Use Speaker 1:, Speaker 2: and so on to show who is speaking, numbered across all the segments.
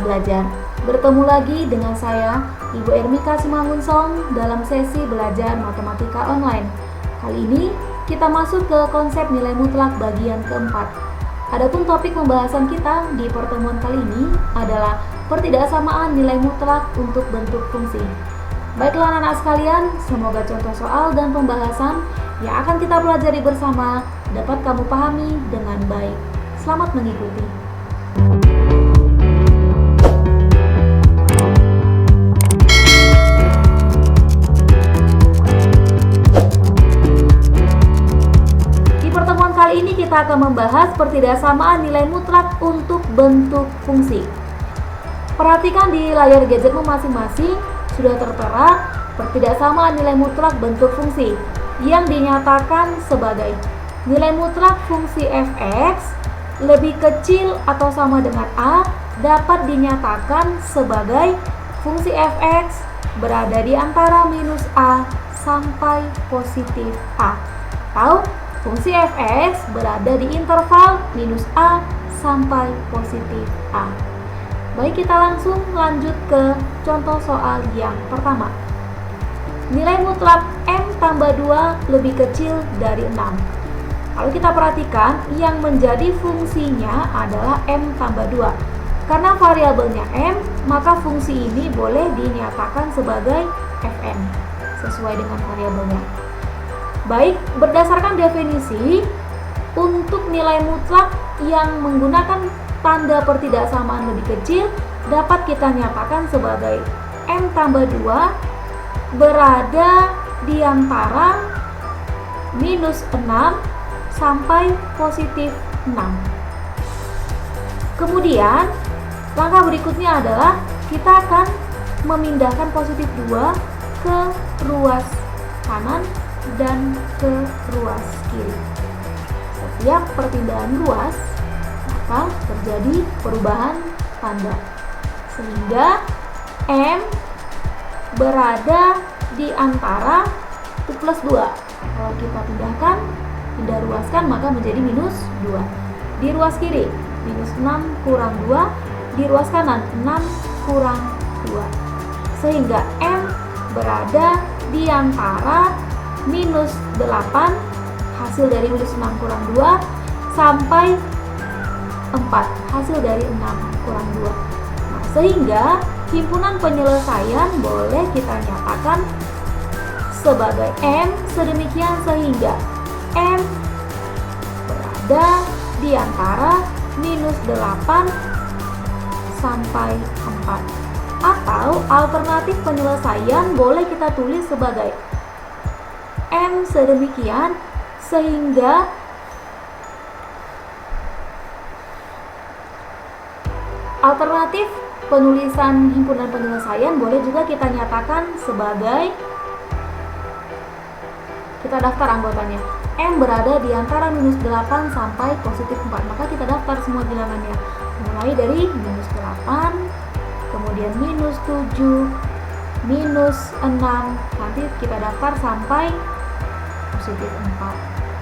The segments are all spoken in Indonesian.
Speaker 1: belajar. Bertemu lagi dengan saya, Ibu Ermika Simangunsong dalam sesi belajar matematika online. Kali ini kita masuk ke konsep nilai mutlak bagian keempat. Adapun topik pembahasan kita di pertemuan kali ini adalah pertidaksamaan nilai mutlak untuk bentuk fungsi. Baiklah anak-anak sekalian, semoga contoh soal dan pembahasan yang akan kita pelajari bersama dapat kamu pahami dengan baik. Selamat mengikuti. Di pertemuan kali ini kita akan membahas pertidaksamaan nilai mutlak untuk bentuk fungsi. Perhatikan di layar gadgetmu masing-masing sudah tertera pertidaksamaan nilai mutlak bentuk fungsi yang dinyatakan sebagai nilai mutlak fungsi f(x) lebih kecil atau sama dengan a dapat dinyatakan sebagai fungsi f(x) berada di antara minus a sampai positif a, atau fungsi f(x) berada di interval minus a sampai positif a. Baik, kita langsung lanjut ke contoh soal yang pertama. Nilai mutlak m tambah 2 lebih kecil dari 6. Kalau kita perhatikan, yang menjadi fungsinya adalah m tambah 2. Karena variabelnya m, maka fungsi ini boleh dinyatakan sebagai fn, sesuai dengan variabelnya. Baik, berdasarkan definisi, untuk nilai mutlak yang menggunakan tanda pertidaksamaan lebih kecil dapat kita nyatakan sebagai m tambah 2 berada di antara minus 6 sampai positif 6. Kemudian langkah berikutnya adalah kita akan memindahkan positif 2 ke ruas kanan dan ke ruas kiri. Setiap perpindahan ruas maka terjadi perubahan tanda, sehingga m berada di antara u plus 2. Kalau kita pindah ruaskan maka menjadi minus 2. Di ruas kiri minus 6 kurang 2, di ruas kanan 6 kurang 2, sehingga m berada di antara minus 8 hasil dari minus 6 kurang 2 sampai 4 hasil dari 6 kurang 2. Nah, sehingga himpunan penyelesaian boleh kita nyatakan sebagai m sedemikian sehingga m berada di antara minus 8 sampai 4. Atau alternatif penyelesaian boleh kita tulis sebagai m sedemikian sehingga alternatif penulisan himpunan penyelesaian boleh juga kita nyatakan sebagai, kita daftar anggotanya. M berada di antara minus 8 sampai positif 4. Maka kita daftar semua bilangannya. Mulai dari minus 8, kemudian minus 7, minus 6. Nanti kita daftar sampai positif 4.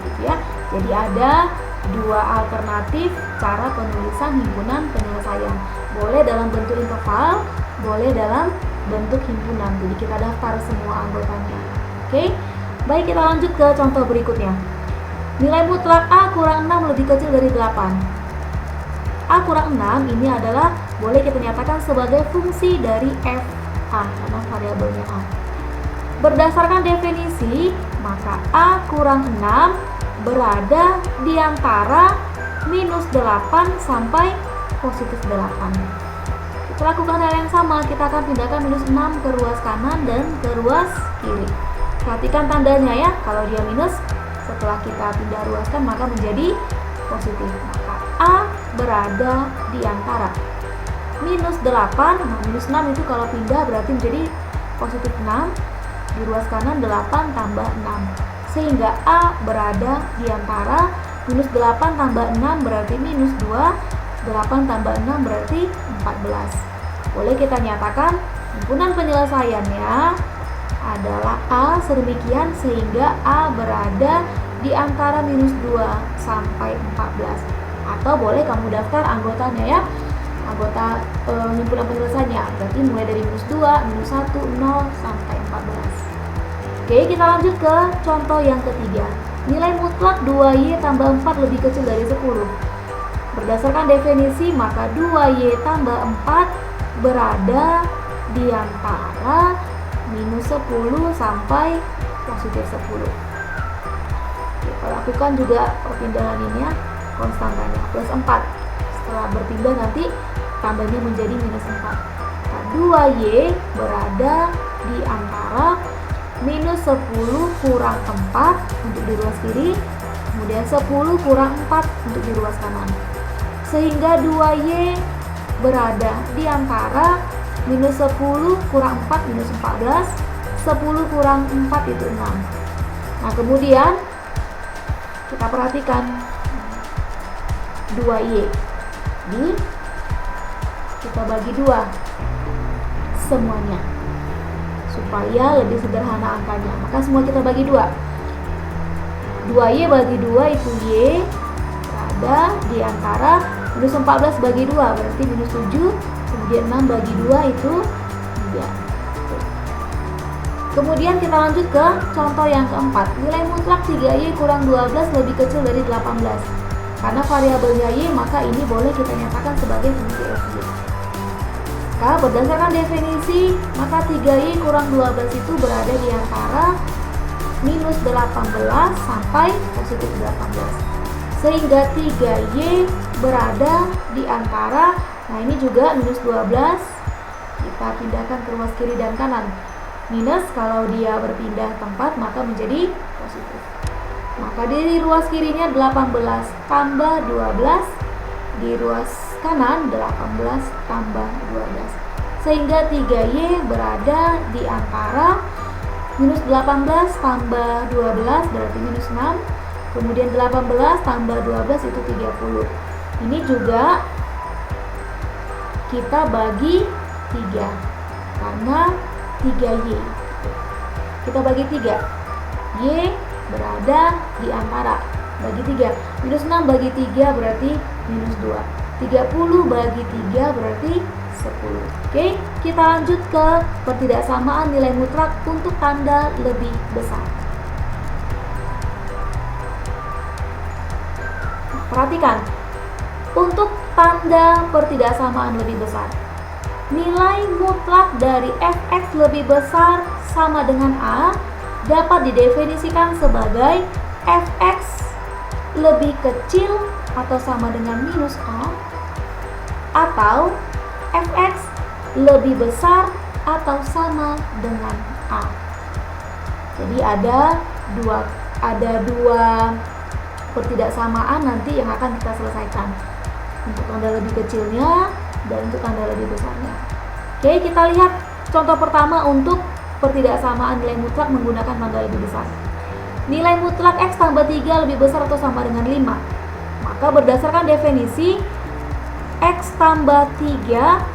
Speaker 1: Gitu ya. Jadi ada dua alternatif cara penulisan himpunan penyelesaian. Boleh dalam bentuk interval, boleh dalam bentuk himpunan. Jadi kita daftar semua anggotanya. Oke. Baik, kita lanjut ke contoh berikutnya. Nilai mutlak a kurang 6 lebih kecil dari 8. A kurang 6 ini adalah boleh kita nyatakan sebagai fungsi dari f a karena variabelnya a. Berdasarkan definisi, maka a kurang 6 berada di antara minus 8 sampai positif 8. Kita lakukan hal yang sama, kita akan pindahkan minus 6 ke ruas kanan dan ke ruas kiri. Perhatikan tandanya ya, kalau dia minus, setelah kita pindah ruaskan maka menjadi positif. Maka a berada di antara minus 8, nah minus 6 itu kalau pindah berarti menjadi positif 6, di ruas kanan 8 tambah 6. Sehingga a berada di antara minus 8 tambah 6 berarti minus 2, 8 tambah 6 berarti 14. Boleh kita nyatakan himpunan penyelesaiannya adalah a sedemikian sehingga a berada di antara minus 2 sampai 14. Atau boleh kamu daftar anggotanya ya. anggota himpunan penyelesaiannya. Berarti mulai dari minus 2, minus 1, 0, sampai 14. Oke, kita lanjut ke contoh yang ketiga. Nilai mutlak 2Y tambah 4 lebih kecil dari 10. Berdasarkan definisi, maka 2Y tambah 4 berada di antara minus 10 sampai positif 10. Kita lakukan juga perpindahan ini ya, konstantanya plus 4. Setelah berpindah nanti tambahnya menjadi minus 4. Nah, 2Y berada di antara minus 10 kurang 4 untuk di ruas kiri, kemudian 10 kurang 4 untuk di ruas kanan. Sehingga 2Y berada di antara minus 10 kurang 4 minus 14, 10 kurang 4 itu 6. Nah, kemudian kita perhatikan 2Y kita bagi 2 semuanya supaya lebih sederhana angkanya. Maka semua kita bagi 2. 2Y bagi 2 itu Y berada di antara minus 14 bagi 2 berarti minus 7, kemudian 6 bagi 2 itu 3. Kemudian kita lanjut ke contoh yang keempat. Nilai mutlak 3Y kurang 12 lebih kecil dari 18. Karena variabelnya Y, maka ini boleh kita nyatakan sebagai fungsi FY. Maka berdasarkan definisi, maka 3Y kurang 12 itu berada di antara minus 18 sampai positif 18. Sehingga 3Y berada di antara, nah ini juga minus 12, kita pindahkan ke ruas kiri dan kanan. Minus kalau dia berpindah tempat maka menjadi positif. Maka di ruas kirinya 18 tambah 12, di ruas kanan 18 tambah 12. Sehingga 3Y berada di antara minus 18 tambah 12 berarti minus 6. Kemudian 18 tambah 12 itu 30. Ini juga kita bagi 3 karena 3Y. Kita bagi 3. Y berada di antara, bagi 3. Minus 6 bagi 3 berarti minus 2. 30 bagi 3 berarti 10. Oke, kita lanjut ke pertidaksamaan nilai mutlak untuk tanda lebih besar. Perhatikan, untuk tanda pertidaksamaan lebih besar, nilai mutlak dari fx lebih besar sama dengan A dapat didefinisikan sebagai fx lebih kecil atau sama dengan minus A, atau fx lebih besar atau sama dengan A. Jadi ada dua pertidaksamaan nanti yang akan kita selesaikan, untuk tanda lebih kecilnya dan untuk tanda lebih besarnya. Oke, kita lihat contoh pertama untuk pertidaksamaan nilai mutlak menggunakan tanda lebih besar. Nilai mutlak X tambah 3 lebih besar atau sama dengan 5. Maka berdasarkan definisi, X tambah 3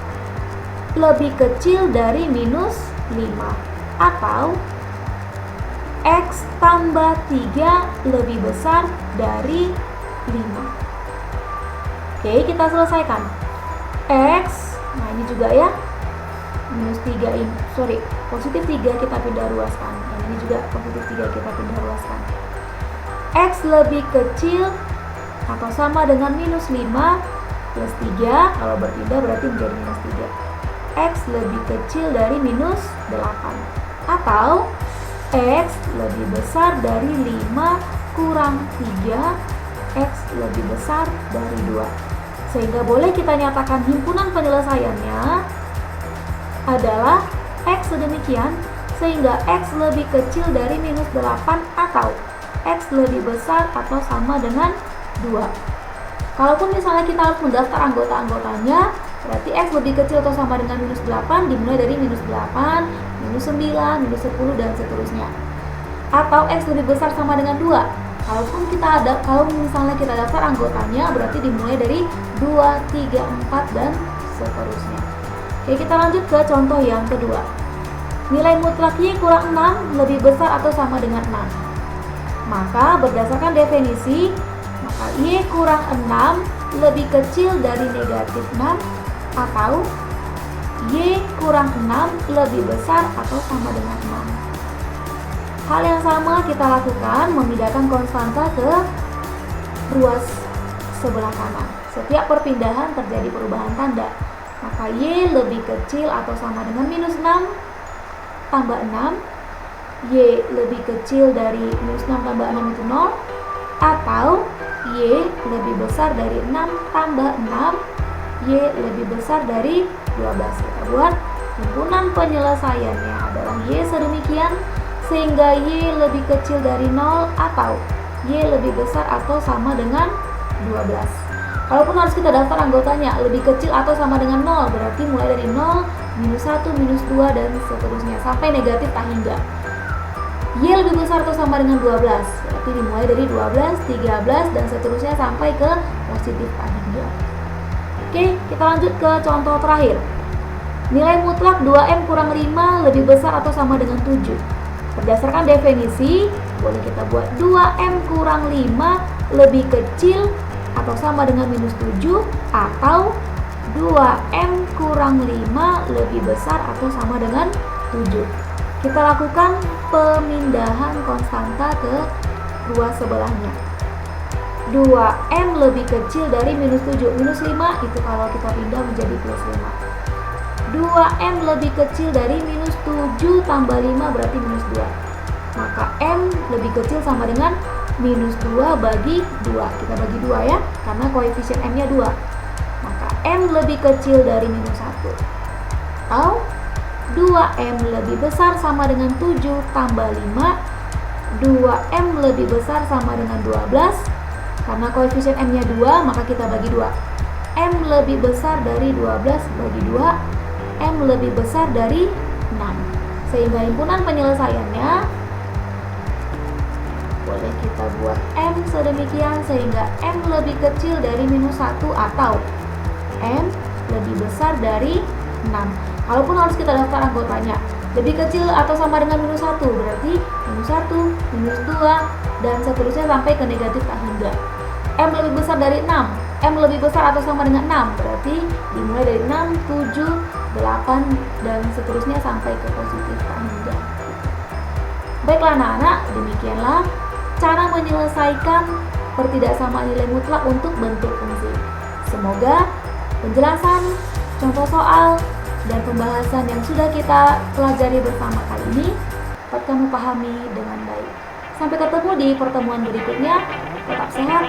Speaker 1: lebih kecil dari minus 5, atau X tambah 3 lebih besar dari 5. Oke, kita selesaikan. X, nah ini juga ya, minus 3 ini, positif 3 kita pindah ruaskan. Dan ini juga positif 3 kita pindah ruaskan. X lebih kecil atau sama dengan minus 5 plus 3, kalau berpindah berarti menjadi minus 3. X lebih kecil dari minus 8, atau X lebih besar dari 5 kurang 3, X lebih besar dari 2. Sehingga boleh kita nyatakan himpunan penyelesaiannya adalah X sedemikian, sehingga X lebih kecil dari minus 8 atau X lebih besar atau sama dengan 2. Kalaupun misalnya kita harus mendaftar anggota-anggotanya, berarti X lebih kecil atau sama dengan minus 8 dimulai dari minus 8, minus 9, minus 10, dan seterusnya. Atau X lebih besar sama dengan 2. Kalau misalnya kita daftar anggotanya, berarti dimulai dari 2, 3, 4, dan seterusnya. Oke, kita lanjut ke contoh yang kedua. Nilai mutlak Y kurang 6 lebih besar atau sama dengan 6. Maka berdasarkan definisi, maka Y kurang 6 lebih kecil dari negatif 6, atau Y kurang 6 lebih besar atau sama dengan 6. Hal yang sama kita lakukan memindahkan konstanta ke ruas sebelah kanan. Setiap perpindahan terjadi perubahan tanda. Maka Y lebih kecil atau sama dengan minus 6 tambah 6. Y lebih kecil dari minus 6 tambah 6 itu 0. Atau Y lebih besar dari 6 tambah 6. Y lebih besar dari 12. Kita buat himpunan penyelesaiannya adalah Y sedemikian sehingga Y lebih kecil dari 0 atau Y lebih besar atau sama dengan 12. Kalaupun harus kita daftar anggotanya, lebih kecil atau sama dengan 0 berarti mulai dari 0, minus 1, minus 2 dan seterusnya sampai negatif tak hingga. Y lebih besar atau sama dengan 12 berarti dimulai dari 12, 13 dan seterusnya sampai ke positif tak hingga. Oke, kita lanjut ke contoh terakhir. Nilai mutlak 2M kurang 5 lebih besar atau sama dengan 7. Berdasarkan definisi, boleh kita buat 2M kurang 5 lebih kecil atau sama dengan minus 7 atau 2M kurang 5 lebih besar atau sama dengan 7. Kita lakukan pemindahan konstanta ke ruas sebelahnya. 2M lebih kecil dari minus 7. Minus 5 itu kalau kita pindah menjadi plus 5. 2M lebih kecil dari minus 7 tambah 5 berarti minus 2. Maka M lebih kecil sama dengan minus 2 bagi 2. Kita bagi 2 ya, karena koefisien M-nya 2. Maka M lebih kecil dari minus 1. Atau 2M lebih besar sama dengan 7 tambah 5. 2M lebih besar sama dengan 12. Karena koefisien M-nya 2, maka kita bagi 2. M lebih besar dari 12 bagi 2. M lebih besar dari 6. Sehingga himpunan penyelesaiannya boleh kita buat M sedemikian sehingga M lebih kecil dari minus 1 atau M lebih besar dari 6. Kalaupun harus kita daftar anggotanya, lebih kecil atau sama dengan minus 1 berarti minus 1, minus 2 dan seterusnya sampai ke negatif tak hingga. M lebih besar dari 6. M lebih besar atau sama dengan 6 berarti dimulai dari 6, 7, 8 dan seterusnya sampai ke positif tak hingga. Baiklah anak-anak, demikianlah cara menyelesaikan pertidaksamaan nilai mutlak untuk bentuk fungsi. Semoga penjelasan, contoh soal, dan pembahasan yang sudah kita pelajari bersama kali ini dapat kamu pahami dengan baik. Sampai ketemu di pertemuan berikutnya. Tetap sehat,